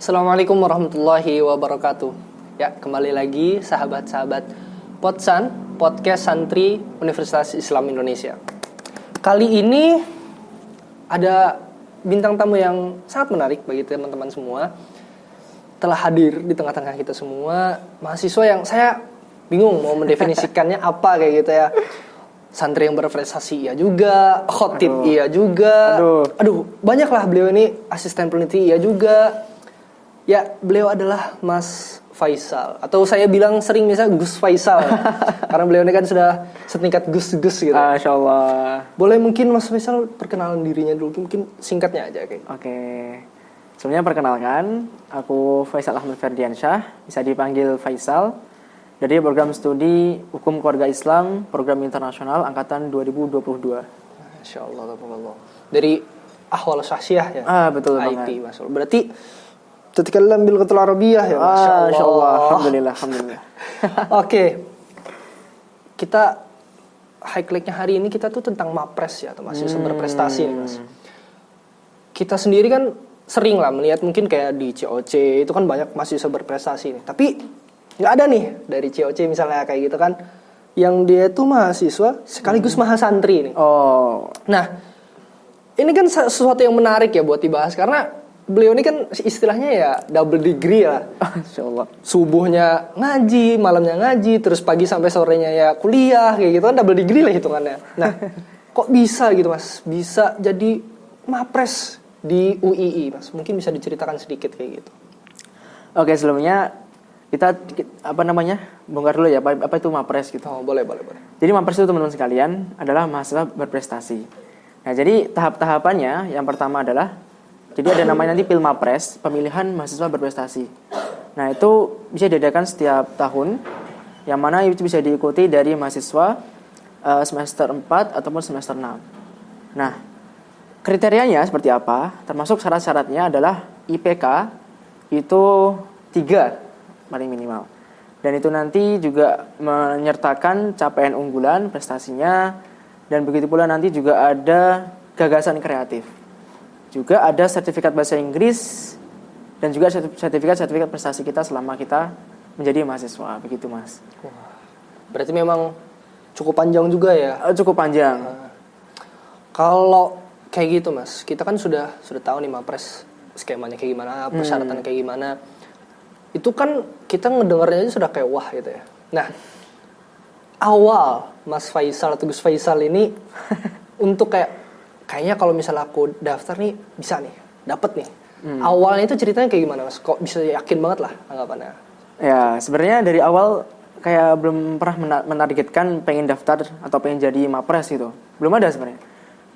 Assalamualaikum warahmatullahi wabarakatuh. Ya, kembali lagi sahabat-sahabat Podsan, Podcast Santri Universitas Islam Indonesia. Kali ini ada bintang tamu yang sangat menarik bagi teman-teman semua. Telah hadir di tengah-tengah kita semua, mahasiswa yang saya bingung mau mendefinisikannya apa kayak gitu ya. Santri yang berprestasi iya juga, khotib iya juga. Aduh, banyaklah beliau ini, asisten peneliti iya juga. Ya, beliau adalah Mas Faisal. Atau saya bilang sering misalnya Gus Faisal. Karena beliau ini kan sudah setingkat Gus-Gus gitu. Masya Allah. Boleh mungkin Mas Faisal perkenalan dirinya dulu. Mungkin singkatnya aja kayak. Oke. Sebelumnya perkenalkan, aku Faisal Ahmad Ferdiansyah, bisa dipanggil Faisal, dari program studi Hukum Keluarga Islam, program internasional angkatan 2022. Masya Allah. Dari Ahwal Syahsiah ya? Betul IT, banget. Mas. Berarti ketika ambil Qatul Arabiyah ya, Masya Allah. Alhamdulillah. Oke. Kita highlightnya hari ini kita tuh tentang MAPRES ya, atau mahasiswa berprestasi nih, Mas. Kita sendiri kan sering lah melihat mungkin kayak di COC itu kan banyak mahasiswa berprestasi nih. Tapi nggak ada nih dari COC misalnya kayak gitu kan, yang dia tuh mahasiswa sekaligus mahasantri nih. Oh. Nah, ini kan sesuatu yang menarik ya buat dibahas karena beliau ini kan istilahnya ya double degree lah. Masya Allah. Subuhnya ngaji, malamnya ngaji, terus pagi sampai sorenya ya kuliah kayak gitu kan, double degree lah hitungannya. Nah, kok bisa gitu Mas? Bisa jadi MAPRES di UII, Mas. Mungkin bisa diceritakan sedikit kayak gitu. Oke, sebelumnya kita bongkar dulu ya apa itu MAPRES gitu. Oh, boleh. Jadi MAPRES itu teman-teman sekalian adalah mahasiswa berprestasi. Nah, jadi tahap-tahapannya yang pertama adalah jadi ada namanya nanti Pilmapres, pemilihan mahasiswa berprestasi. Nah, itu bisa diadakan setiap tahun, yang mana itu bisa diikuti dari mahasiswa semester 4 ataupun semester 6. Nah, kriterianya seperti apa? Termasuk syarat-syaratnya adalah IPK itu 3 paling minimal. Dan itu nanti juga menyertakan capaian unggulan, prestasinya, dan begitu pula nanti juga ada gagasan kreatif. Juga ada sertifikat bahasa Inggris dan juga sertifikat prestasi kita selama kita menjadi mahasiswa, begitu Mas. Wah, berarti memang cukup panjang juga ya? Cukup panjang. Kalau kayak gitu Mas, kita kan sudah tahu nih MAPRES skemanya kayak gimana, persyaratan kayak gimana. Itu kan kita ngedengarnya aja sudah kayak wah gitu ya. Nah, awal Mas Faisal atau Gus Faisal ini untuk kayaknya kalau misalnya aku daftar nih bisa nih, dapet nih. Awalnya itu ceritanya kayak gimana Mas? Kok bisa yakin banget lah anggapannya? Ya, sebenarnya dari awal kayak belum pernah menargetkan pengen daftar atau pengen jadi MAPRES gitu. Belum ada sebenarnya.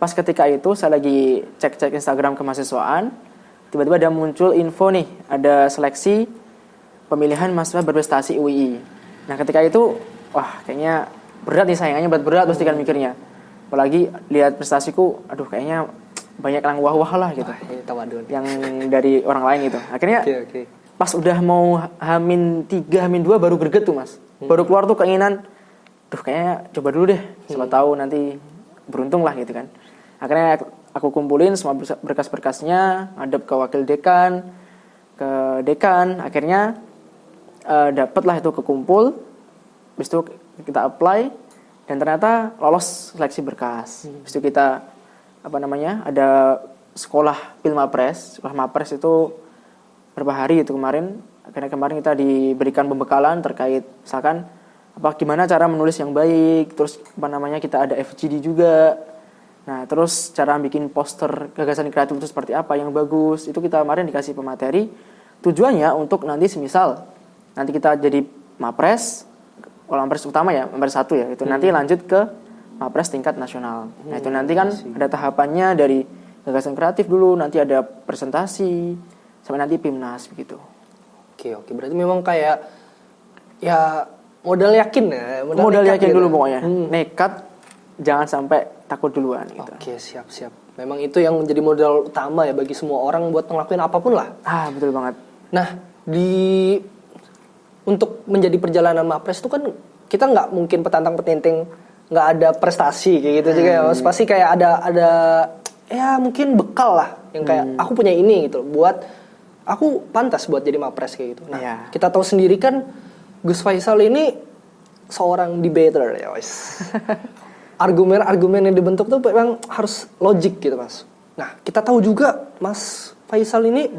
Pas ketika itu saya lagi cek-cek Instagram kemahasiswaan, tiba-tiba ada muncul info nih, ada seleksi pemilihan mahasiswa berprestasi UII. Nah, ketika itu wah kayaknya berat nih, saingannya berat pasti kan mikirnya. Apalagi lihat prestasiku, aduh kayaknya banyak yang wah-wah lah gitu. Yang dari orang lain gitu. Akhirnya pas udah mau H-3, H-2 baru greget tuh Mas. Baru keluar tuh keinginan, duh kayaknya coba dulu deh. Siapa tahu nanti beruntung lah gitu kan. Akhirnya aku kumpulin semua berkas-berkasnya, ngadep ke wakil dekan, ke dekan. Akhirnya dapet lah itu kekumpul. Habis itu kita apply. Dan ternyata lolos seleksi berkas. Habis itu kita ada sekolah Pilmapres, sekolah MAPRES itu berapa hari itu kemarin. Akhirnya kemarin kita diberikan pembekalan terkait misalkan gimana cara menulis yang baik, terus kita ada FGD juga. Nah, terus cara bikin poster gagasan kreatif itu seperti apa yang bagus. Itu kita kemarin dikasih pemateri. Tujuannya untuk nanti semisal nanti kita jadi MAPRES, kalau MAPRES utama ya, MAPRES 1 ya, itu nanti lanjut ke MAPRES tingkat nasional. Nah, itu nanti kan ada tahapannya dari gagasan kreatif dulu, nanti ada presentasi, sampai nanti PIMNAS begitu. Oke, berarti memang kayak ya modal yakin ya. Modal yakin gitu dulu pokoknya. Nekat, jangan sampai takut duluan gitu. Oke, siap. Memang itu yang menjadi modal utama ya bagi semua orang buat ngelakuin apapun lah. Betul banget. Nah, untuk menjadi perjalanan MAPRES itu kan kita nggak mungkin petantang-petinting nggak ada prestasi kayak gitu juga ya. Pasti kayak ada ya mungkin bekal lah yang kayak aku punya ini gitu buat aku pantas buat jadi mapres kayak gitu. Nah, Iya. kita tahu sendiri kan Gus Faisal ini seorang debater ya, guys. Argumen-argumen yang dibentuk tuh memang harus logik gitu, Mas. Nah, kita tahu juga Mas Faisal ini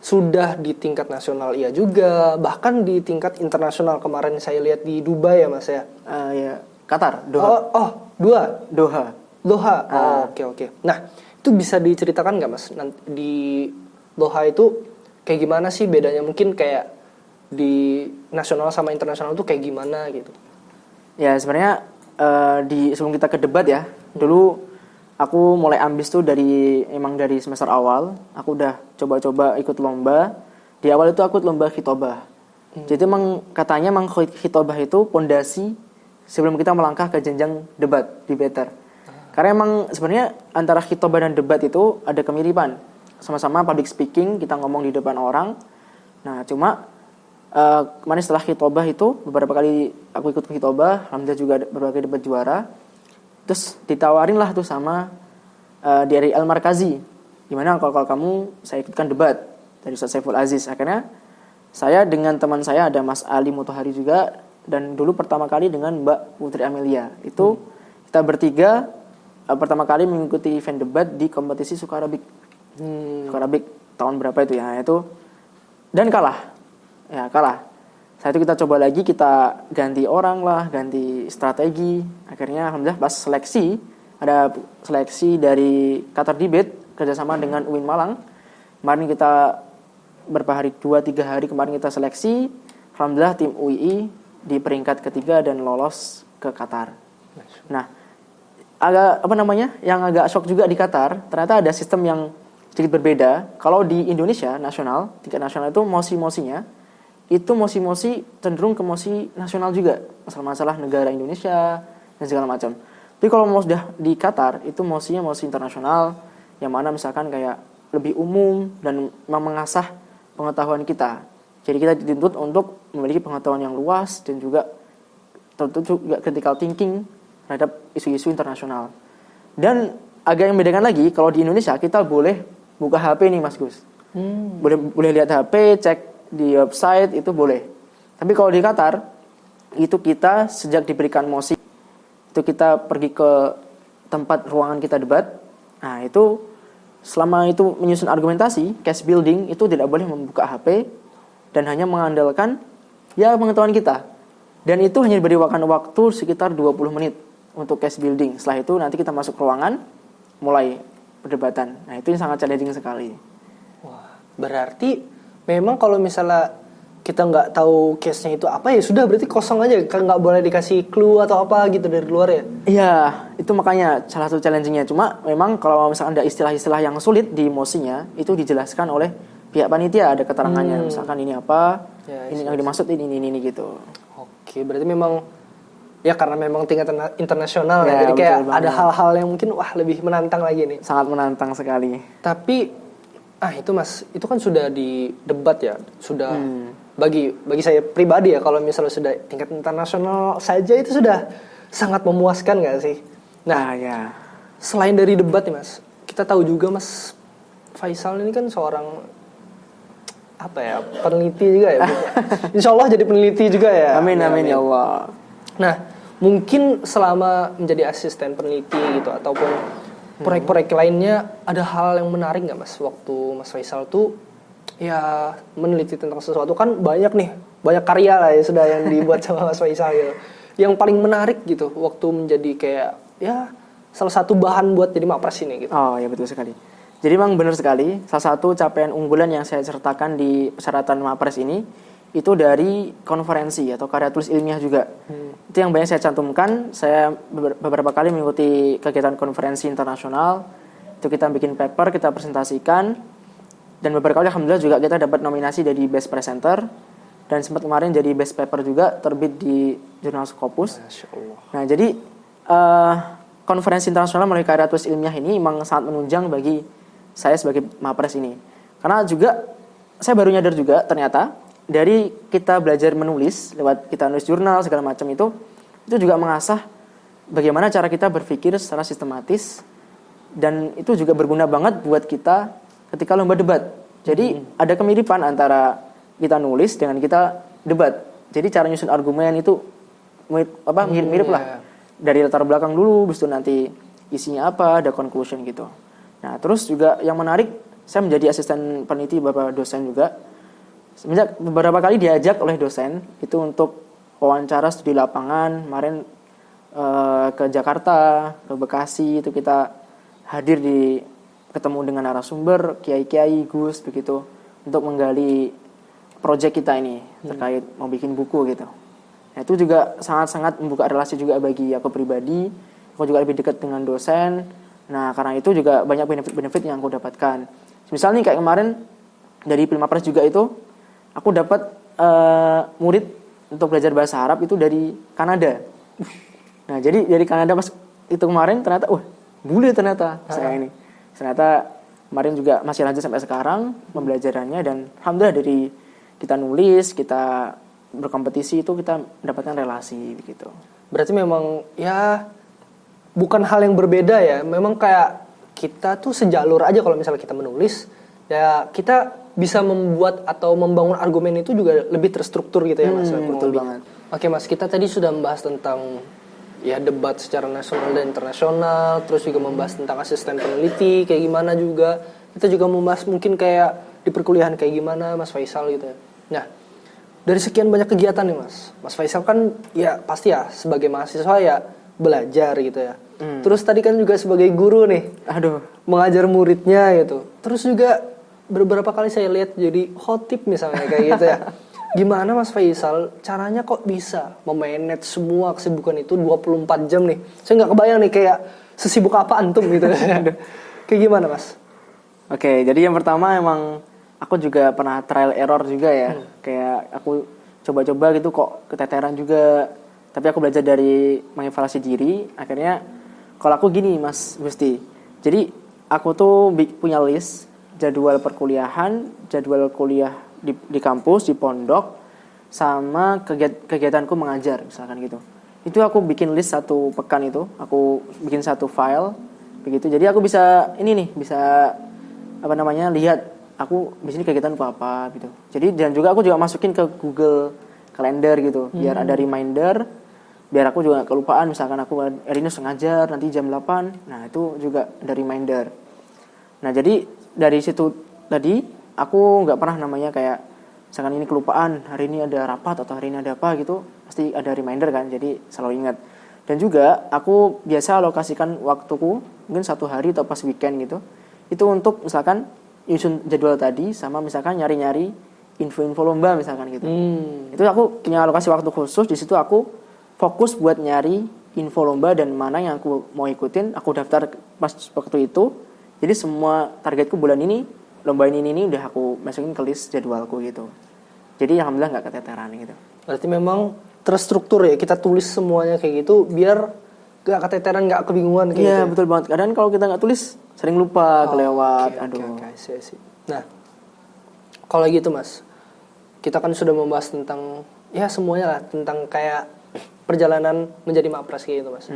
sudah di tingkat nasional iya juga, bahkan di tingkat internasional kemarin saya lihat di Dubai ya, Mas ya. Ya, Qatar, Doha. Doha. Doha. Oke. Nah, itu bisa diceritakan nggak, Mas? Nanti di Doha itu kayak gimana sih bedanya? Mungkin kayak di nasional sama internasional tuh kayak gimana gitu? Ya sebenarnya sebelum kita ke debat ya, dulu aku mulai ambis tuh dari semester awal. Aku udah coba-coba ikut lomba. Di awal itu aku ikut lomba khitobah. Jadi katanya khitobah itu pondasi sebelum kita melangkah ke jenjang debater. Karena emang sebenarnya antara khitobah dan debat itu ada kemiripan. Sama-sama public speaking, kita ngomong di depan orang. Nah, cuma kemarin setelah khitobah itu beberapa kali aku ikut khitobah, alhamdulillah juga berbagai debat juara. Terus ditawarin lah tuh sama dari Al Markazi, gimana kalau kamu saya ikutkan debat dari Ustaz Saiful Aziz. Akhirnya saya dengan teman saya ada Mas Ali Mutahari juga, dan dulu pertama kali dengan Mbak Putri Amelia. Itu kita bertiga pertama kali mengikuti event debat di kompetisi Sukarabik. Sukarabik tahun berapa itu ya? Itu dan kalah. Ya kalah. Saat itu kita coba lagi, kita ganti orang lah, ganti strategi. Akhirnya alhamdulillah pas seleksi, ada seleksi dari Qatar Debate kerjasama dengan UIN Malang. Kemarin kita beberapa hari, 2-3 hari kemarin kita seleksi. Alhamdulillah tim UI di peringkat ketiga dan lolos ke Qatar. Nah, yang agak shock juga di Qatar, ternyata ada sistem yang sedikit berbeda. Kalau di Indonesia nasional, tingkat nasional itu mosi-mosinya itu mosi-mosi cenderung ke mosi nasional juga, masalah-masalah negara Indonesia dan segala macam. Tapi kalau mau sudah di Qatar itu mosinya mosi internasional, yang mana misalkan kayak lebih umum dan mengasah pengetahuan kita. Jadi kita dituntut untuk memiliki pengetahuan yang luas dan juga tentu juga critical thinking terhadap isu-isu internasional. Dan agak yang membedakan lagi, kalau di Indonesia kita boleh buka HP nih Mas Gus. Boleh lihat HP, cek di website itu boleh. Tapi kalau di Qatar itu kita sejak diberikan mosi itu kita pergi ke tempat ruangan kita debat. Nah, itu selama itu menyusun argumentasi, case building itu tidak boleh membuka HP dan hanya mengandalkan ya pengetahuan kita. Dan itu hanya diberi waktu sekitar 20 menit untuk case building. Setelah itu nanti kita masuk ruangan mulai perdebatan. Nah, itu yang sangat challenging sekali. Wah, berarti memang kalau misalnya kita nggak tahu case-nya itu apa ya sudah berarti kosong aja, kan nggak boleh dikasih clue atau apa gitu dari luar ya? Iya, itu makanya salah satu challenging-nya. Cuma memang kalau misalkan ada istilah-istilah yang sulit di mosinya itu dijelaskan oleh pihak panitia, ada keterangannya. Misalkan ini apa, ya, ini yang dimaksud ini gitu. Oke, berarti memang ya karena memang tingkat internasional ya, Ya, jadi kayak betul ada banget. hal-hal yang mungkin wah lebih menantang lagi nih. Sangat menantang sekali. Tapi itu Mas, itu kan sudah di debat ya, sudah bagi saya pribadi ya kalau misalnya sudah tingkat internasional saja itu sudah sangat memuaskan nggak sih? Nah, ya. selain dari debat nih Mas, kita tahu juga Mas Faisal ini kan seorang peneliti juga ya. Insya Allah jadi peneliti juga ya. Amin ya Allah. Nah, mungkin selama menjadi asisten peneliti gitu ataupun proyek-proyek lainnya, ada hal yang menarik nggak Mas waktu Mas Faisal tuh ya meneliti tentang sesuatu, kan banyak karya lah ya sudah yang dibuat sama Mas Faisal gitu. Yang paling menarik gitu waktu menjadi kayak ya salah satu bahan buat jadi mapres ini gitu. Oh ya, betul sekali. Jadi memang benar sekali, salah satu capaian unggulan yang saya sertakan di persyaratan mapres ini itu dari konferensi atau karya tulis ilmiah juga. Itu yang banyak saya cantumkan. Saya beberapa kali mengikuti kegiatan konferensi internasional. Itu kita bikin paper, kita presentasikan. Dan beberapa kali alhamdulillah juga kita dapat nominasi dari Best Presenter. Dan sempat kemarin jadi Best Paper juga terbit di jurnal Scopus. Masya Allah. Nah, jadi konferensi internasional melalui karya tulis ilmiah ini memang sangat menunjang bagi saya sebagai mapres ini. Karena juga saya baru nyadar juga ternyata dari kita belajar menulis lewat kita nulis jurnal segala macam itu juga mengasah bagaimana cara kita berpikir secara sistematis, dan itu juga berguna banget buat kita ketika lomba debat. Jadi ada kemiripan antara kita nulis dengan kita debat. Jadi cara nyusun argumen itu mirip lah. Dari latar belakang dulu, habis itu nanti isinya apa, ada conclusion gitu. Nah, terus juga yang menarik, saya menjadi asisten peneliti beberapa dosen juga. Semenjak beberapa kali diajak oleh dosen itu untuk wawancara studi lapangan, kemarin ke Jakarta, ke Bekasi, itu kita hadir ketemu dengan narasumber, kiai-kiai, Gus begitu, untuk menggali proyek kita ini terkait mau bikin buku gitu. Nah, itu juga sangat-sangat membuka relasi juga bagi aku pribadi. Aku juga lebih dekat dengan dosen. Nah, karena itu juga banyak benefit-benefit yang aku dapatkan. Misalnya kayak kemarin dari Pilmapres juga itu, aku dapat murid untuk belajar bahasa Arab itu dari Kanada. Nah, jadi dari Kanada pas itu kemarin ternyata, bule ternyata saya ini. Ternyata kemarin juga masih lanjut sampai sekarang pembelajarannya, dan alhamdulillah dari kita nulis, kita berkompetisi itu kita mendapatkan relasi begitu. Berarti memang ya bukan hal yang berbeda ya. Memang kayak kita tuh sejalur aja kalau misalnya kita menulis, ya kita bisa membuat atau membangun argumen itu juga lebih terstruktur gitu ya Mas. Betul banget. Oke Mas, kita tadi sudah membahas tentang ya debat secara nasional dan internasional, terus juga membahas tentang asisten peneliti kayak gimana juga. Kita juga membahas mungkin kayak di perkuliahan kayak gimana Mas Faisal gitu ya. Nah, dari sekian banyak kegiatan nih Mas Faisal kan ya pasti ya sebagai mahasiswa ya belajar gitu ya. Terus tadi kan juga sebagai guru nih, mengajar muridnya gitu. Terus juga beberapa kali saya lihat jadi khotib misalnya kayak gitu ya. Gimana Mas Faisal caranya kok bisa memanage semua kesibukan itu 24 jam nih? Saya nggak kebayang nih kayak sesibuk apa antum gitu. Kayak gimana Mas? Oke, jadi yang pertama emang aku juga pernah trial error juga ya. Kayak aku coba-coba gitu kok keteteran juga. Tapi aku belajar dari mengevaluasi diri. Akhirnya kalau aku gini Mas Gusti. Jadi aku tuh punya list jadwal perkuliahan, jadwal kuliah di kampus, di pondok, sama kegiatanku mengajar misalkan gitu. Itu aku bikin list satu pekan itu. Aku bikin satu file begitu. Jadi aku bisa lihat aku di sini kegiatan apa gitu. Jadi dan juga aku juga masukin ke Google Calendar gitu, biar ada reminder, biar aku juga gak kelupaan. Misalkan aku hari ini sengaja nanti jam 8, nah itu juga ada reminder. Nah jadi dari situ tadi aku nggak pernah namanya kayak misalkan ini kelupaan, hari ini ada rapat atau hari ini ada apa gitu, pasti ada reminder kan, jadi selalu ingat. Dan juga aku biasa alokasikan waktuku mungkin satu hari atau pas weekend gitu, itu untuk misalkan nyusun jadwal tadi, sama misalkan nyari-nyari info-info lomba misalkan gitu. Itu aku punya alokasi waktu khusus. Di situ aku fokus buat nyari info lomba dan mana yang aku mau ikutin. Aku daftar pas waktu itu. Jadi semua targetku bulan ini, lomba ini udah aku masukin ke list jadwalku gitu. Jadi alhamdulillah nggak keteteran gitu. Berarti memang terstruktur ya, kita tulis semuanya kayak gitu biar gak keteteran, gak kebingungan kayak gitu. Iya betul banget. Kadang kalau kita nggak tulis sering lupa, kelewat. Okay. Nah, kalau gitu Mas, kita kan sudah membahas tentang ya semuanya lah, tentang kayak perjalanan menjadi Mapres kayak gitu Mas.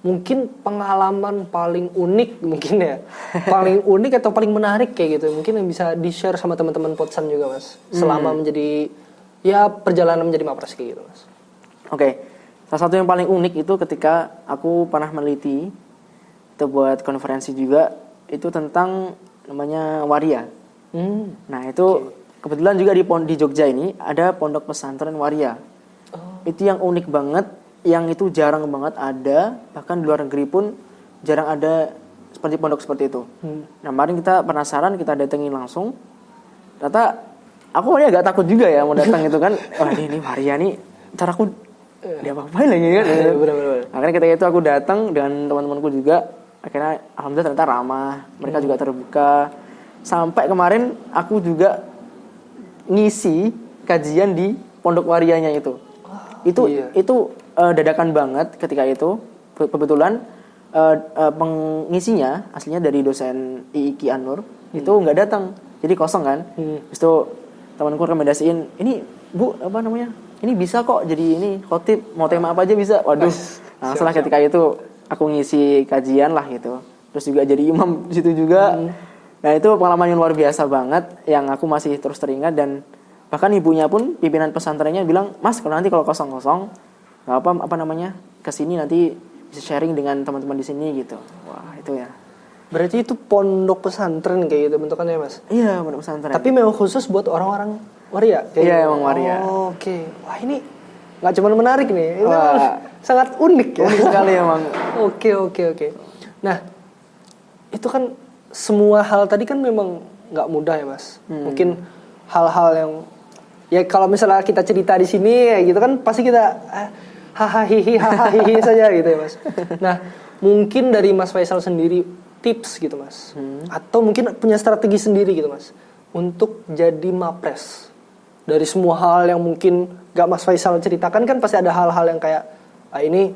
Mungkin pengalaman paling unik mungkin ya, paling unik atau paling menarik kayak gitu, mungkin yang bisa di-share sama teman-teman Potsan juga Mas, selama menjadi ya perjalanan menjadi Mapres kayak gitu Mas. Oke. Salah satu yang paling unik itu ketika aku pernah meneliti, itu buat konferensi juga, itu tentang namanya waria. Nah itu kebetulan juga di Jogja ini ada pondok pesantren waria. Itu yang unik banget, yang itu jarang banget ada, bahkan di luar negeri pun jarang ada seperti pondok seperti itu. Nah kemarin kita penasaran, kita datengin langsung. Ternyata aku agak takut juga ya mau datang itu kan. Wah ini waria nih, ntar aku diapa-apain lagi kan. Bener-bener. Akhirnya ketika itu aku datang dengan teman-temanku juga. Akhirnya alhamdulillah ternyata ramah, mereka juga terbuka. Sampai kemarin aku juga ngisi kajian di pondok warianya itu. Itu dadakan banget ketika itu. Kebetulan pengisinya aslinya dari dosen Iki Anur, itu nggak datang, jadi kosong kan. Terus itu temanku rekomendasiin, ini Bu apa namanya, ini bisa kok jadi ini khotib, mau tema apa aja bisa. Waduh, nah setelah ketika itu aku ngisi kajian lah gitu, terus juga jadi imam di situ juga. Nah itu pengalaman yang luar biasa banget yang aku masih terus teringat, dan bahkan ibunya pun pimpinan pesantrennya bilang, Mas kalau kosong-kosong nggak apa namanya kesini nanti bisa sharing dengan teman-teman di sini gitu. Wah itu ya. Berarti itu pondok pesantren kayak gitu bentukannya Mas? Iya pondok pesantren. Tapi memang khusus buat orang-orang waria? Iya emang waria. Oh, oke. Wah ini nggak cuma menarik nih, ini sangat unik ya. Unik sekali emang. Oke. Nah itu kan semua hal tadi kan memang nggak mudah ya Mas. Mungkin hal-hal yang ya kalau misalnya kita cerita di sini ya gitu kan pasti kita hahaha saja gitu ya Mas. Nah mungkin dari Mas Faisal sendiri tips gitu Mas, atau mungkin punya strategi sendiri gitu Mas untuk jadi mapres dari semua hal yang mungkin gak Mas Faisal ceritakan, kan pasti ada hal-hal yang kayak ini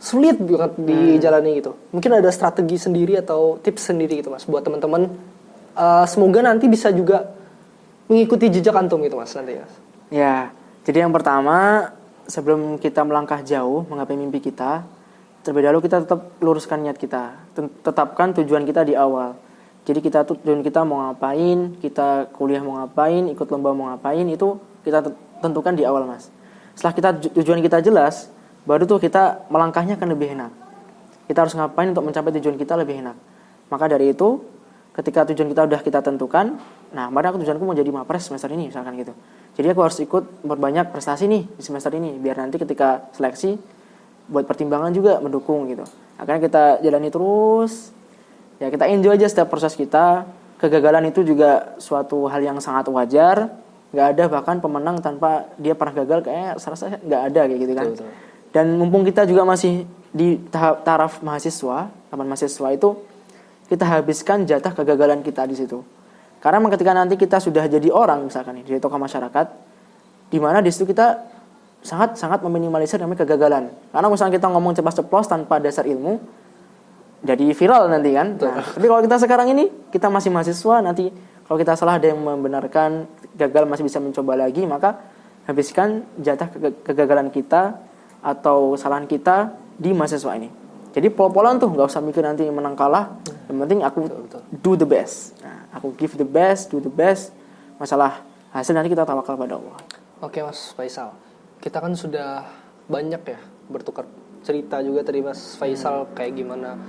sulit banget dijalani gitu. Mungkin ada strategi sendiri atau tips sendiri gitu Mas buat teman-teman. Semoga nanti bisa juga mengikuti jejak antum gitu Mas nanti Mas. Ya, jadi yang pertama sebelum kita melangkah jauh menggapai mimpi kita, terlebih dahulu kita tetap luruskan niat kita, tetapkan tujuan kita di awal. Jadi tujuan kita mau ngapain, kita kuliah mau ngapain, ikut lomba mau ngapain, itu kita tentukan di awal Mas. Setelah tujuan kita jelas, baru tuh kita melangkahnya akan lebih enak. Kita harus ngapain untuk mencapai tujuan kita lebih enak. Maka dari itu, ketika tujuan kita udah kita tentukan, nah kemarin tujuanku mau jadi mapres semester ini misalkan gitu. Jadi aku harus ikut berbanyak prestasi nih di semester ini, biar nanti ketika seleksi buat pertimbangan juga mendukung gitu. Akhirnya kita jalani terus. Ya kita enjoy aja setiap proses kita. Kegagalan itu juga suatu hal yang sangat wajar. Gak ada bahkan pemenang tanpa dia pernah gagal, kayak serasa gak ada kayak gitu kan. Betul. Dan mumpung kita juga masih di taraf mahasiswa, taman mahasiswa itu, kita habiskan jatah kegagalan kita di situ. Karena ketika nanti kita sudah jadi orang misalkan nih, jadi tokoh masyarakat, di mana di situ kita sangat meminimalisir namanya kegagalan. Karena misalnya kita ngomong ceplos-ceplos tanpa dasar ilmu, jadi viral nanti kan. Nah, tapi kalau kita sekarang ini, kita masih mahasiswa, nanti kalau kita salah ada yang membenarkan, gagal masih bisa mencoba lagi, maka habiskan jatah kegagalan kita atau kesalahan kita di mahasiswa ini. Jadi pol-polan tuh nggak usah mikir nanti menang kalah. Yang penting aku do the best. Nah, aku give the best, do the best. Masalah hasil nanti kita tawakal pada Allah. Oke Mas Faisal, kita kan sudah banyak ya bertukar cerita juga tadi Mas Faisal kayak gimana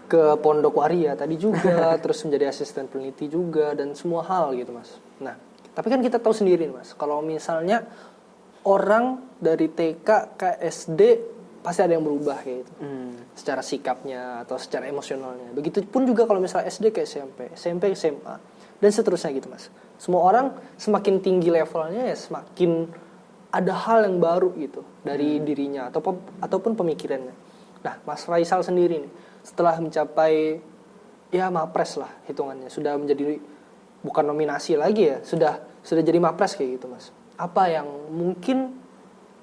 ke Pondok Waria tadi juga, terus menjadi asisten peneliti juga dan semua hal gitu Mas. Nah, tapi kan kita tahu sendiri Mas, kalau misalnya orang dari TK ke SD pasti ada yang berubah kayak gitu. Secara sikapnya atau secara emosionalnya. Begitupun juga kalau misalnya SD ke SMP ke SMA dan seterusnya gitu Mas. Semua orang semakin tinggi levelnya ya semakin ada hal yang baru gitu dari dirinya ataupun pemikirannya. Nah, Mas Faisal sendiri nih setelah mencapai ya mapres lah hitungannya, sudah menjadi bukan nominasi lagi ya, sudah jadi mapres kayak gitu Mas. Apa yang mungkin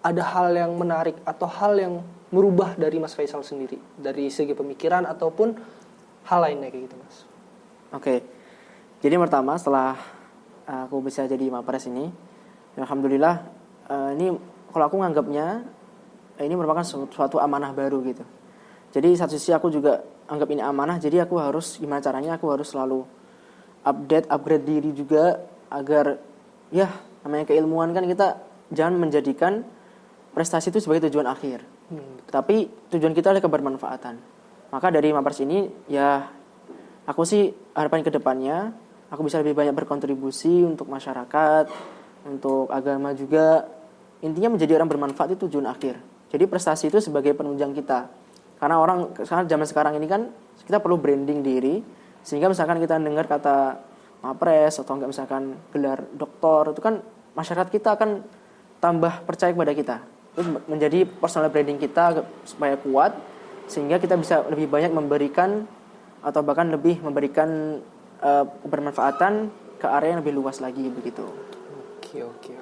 ada hal yang menarik atau hal yang merubah dari Mas Faisal sendiri dari segi pemikiran ataupun hal lainnya kayak gitu Mas? Oke. Jadi pertama setelah aku bisa jadi mapres ini, alhamdulillah ini kalau aku nganggapnya ini merupakan suatu amanah baru gitu. Jadi satu sisi aku juga anggap ini amanah, jadi aku harus gimana caranya aku harus selalu upgrade diri juga agar ya namanya keilmuan kan kita jangan menjadikan prestasi itu sebagai tujuan akhir. Tapi tujuan kita adalah kebermanfaatan. Maka dari mapres ini ya aku sih harapan ke depannya aku bisa lebih banyak berkontribusi untuk masyarakat, untuk agama juga. Intinya menjadi orang bermanfaat itu tujuan akhir. Jadi prestasi itu sebagai penunjang kita. Karena zaman sekarang ini kan kita perlu branding diri, sehingga misalkan kita dengar kata mapres atau enggak misalkan gelar doktor, itu kan masyarakat kita akan tambah percaya kepada kita. Itu menjadi personal branding kita supaya kuat, sehingga kita bisa lebih banyak memberikan atau bahkan lebih memberikan kebermanfaatan ke area yang lebih luas lagi begitu. Oke.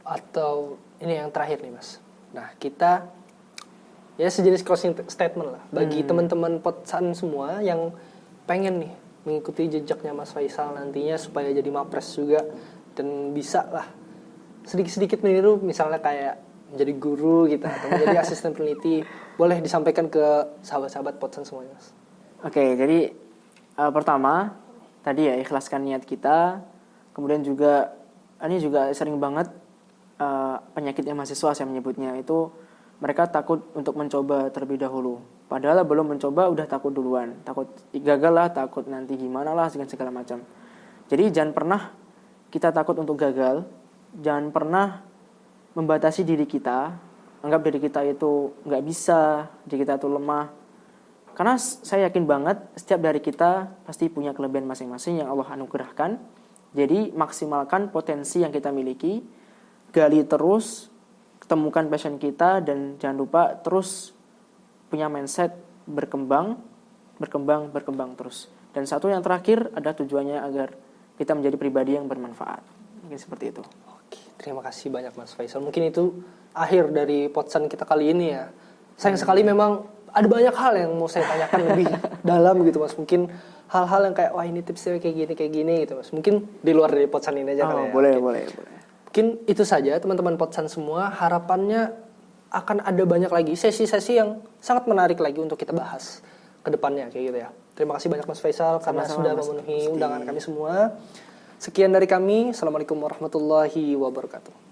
Atau ini yang terakhir nih Mas. Nah kita ya sejenis closing statement lah bagi teman-teman Potsan semua yang pengen nih mengikuti jejaknya Mas Faisal nantinya supaya jadi mapres juga dan bisa lah sedikit-sedikit meniru misalnya kayak menjadi guru gitu atau menjadi asisten peneliti. Boleh disampaikan ke sahabat-sahabat Potsan semuanya Mas. Oke, jadi pertama tadi ya ikhlaskan niat kita. Kemudian juga ini juga sering banget penyakitnya mahasiswa saya menyebutnya itu mereka takut untuk mencoba terlebih dahulu. Padahal belum mencoba udah takut duluan, takut gagal lah, takut nanti gimana lah dengan segala macam. Jadi jangan pernah kita takut untuk gagal, jangan pernah membatasi diri kita, anggap diri kita itu nggak bisa, diri kita itu lemah. Karena saya yakin banget setiap dari kita pasti punya kelebihan masing-masing yang Allah anugerahkan. Jadi maksimalkan potensi yang kita miliki, gali terus, temukan passion kita, dan jangan lupa terus punya mindset berkembang terus. Dan satu yang terakhir ada tujuannya agar kita menjadi pribadi yang bermanfaat. Mungkin seperti itu. Oke, terima kasih banyak Mas Faisal. Mungkin itu akhir dari Potsan kita kali ini ya. Sayang sekali memang ada banyak hal yang mau saya tanyakan lebih dalam gitu Mas. Mungkin hal-hal yang kayak wah ini tipsnya kayak gini gitu Mas. Mungkin di luar dari Potsan ini aja kali ya. Boleh. Mungkin itu saja teman-teman Potsan semua. Harapannya akan ada banyak lagi sesi-sesi yang sangat menarik lagi untuk kita bahas ke depannya kayak gitu ya. Terima kasih banyak Mas Faisal karena sudah memenuhi undangan kami semua. Sekian dari kami. Assalamualaikum warahmatullahi wabarakatuh.